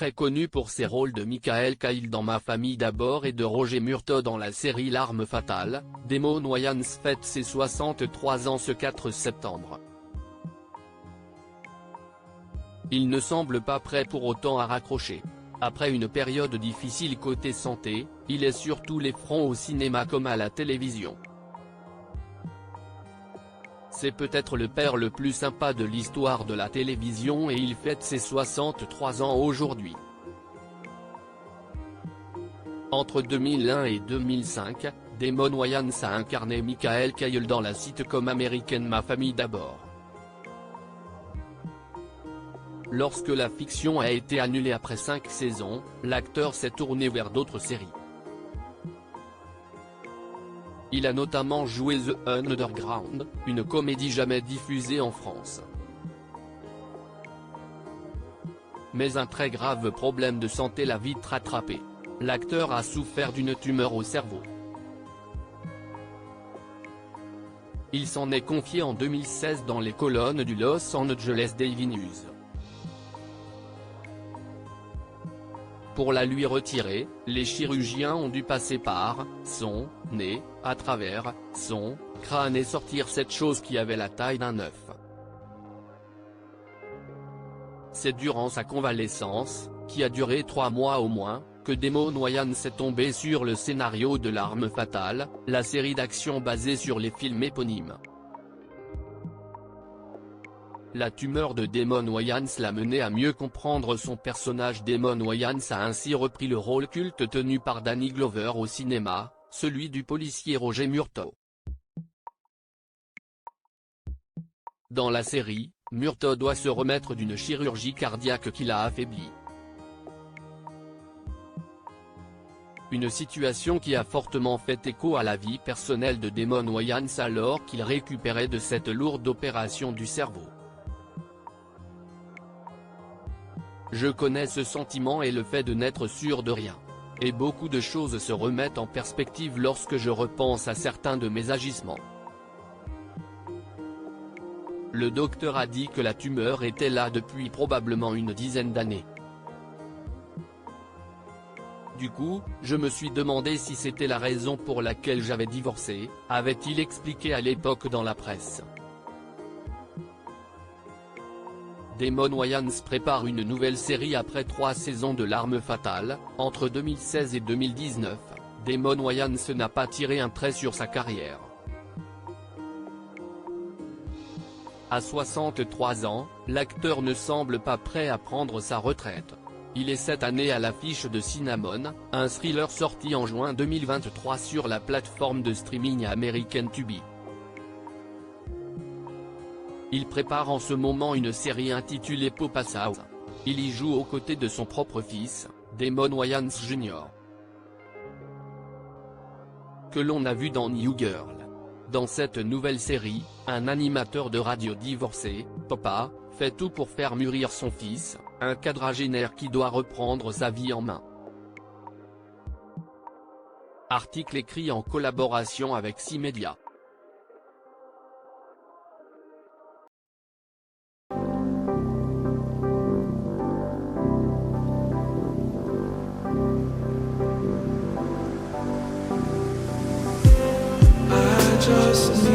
très connu pour ses rôles de Michael Caine dans Ma famille d'abord et de Roger Murtaugh dans la série L'Arme fatale. Damon Wayans fête ses 63 ans ce 4 septembre. Il ne semble pas prêt pour autant à raccrocher. Après une période difficile côté santé, il est sur tous les fronts au cinéma comme à la télévision. C'est peut-être le père le plus sympa de l'histoire de la télévision et il fête ses 63 ans aujourd'hui. Entre 2001 et 2005, Damon Wayans a incarné Michael Caine dans la sitcom américaine Ma famille d'abord. Lorsque la fiction a été annulée après 5 saisons, l'acteur s'est tourné vers d'autres séries. Il a notamment joué The Underground, une comédie jamais diffusée en France. Mais un très grave problème de santé l'a vite rattrapé. L'acteur a souffert d'une tumeur au cerveau. Il s'en est confié en 2016 dans les colonnes du Los Angeles Daily News. Pour la lui retirer, les chirurgiens ont dû passer par son nez, à travers son crâne et sortir cette chose qui avait la taille d'un œuf. C'est durant sa convalescence, qui a duré 3 mois au moins, que Damon Wayans est tombé sur le scénario de L'Arme fatale, la série d'action basée sur les films éponymes. La tumeur de Damon Wayans l'a mené à mieux comprendre son personnage. Damon Wayans a ainsi repris le rôle culte tenu par Danny Glover au cinéma, celui du policier Roger Murtaugh. Dans la série, Murtaugh doit se remettre d'une chirurgie cardiaque qui l'a affaibli. Une situation qui a fortement fait écho à la vie personnelle de Damon Wayans alors qu'il récupérait de cette lourde opération du cerveau. Je connais ce sentiment et le fait de n'être sûr de rien. Et beaucoup de choses se remettent en perspective lorsque je repense à certains de mes agissements. Le docteur a dit que la tumeur était là depuis probablement une dizaine d'années. Du coup, je me suis demandé si c'était la raison pour laquelle j'avais divorcé, avait-il expliqué à l'époque dans la presse. Damon Wayans prépare une nouvelle série après 3 saisons de L'Arme fatale. Entre 2016 et 2019, Damon Wayans n'a pas tiré un trait sur sa carrière. À 63 ans, l'acteur ne semble pas prêt à prendre sa retraite. Il est cette année à l'affiche de Cinnamon, un thriller sorti en juin 2023 sur la plateforme de streaming américaine Tubi. Il prépare en ce moment une série intitulée Papa's House. Il y joue aux côtés de son propre fils, Damon Wayans Jr. que l'on a vu dans New Girl. Dans cette nouvelle série, un animateur de radio divorcé, Papa, fait tout pour faire mûrir son fils, un quadragénaire qui doit reprendre sa vie en main. Article écrit en collaboration avec C-Media. Just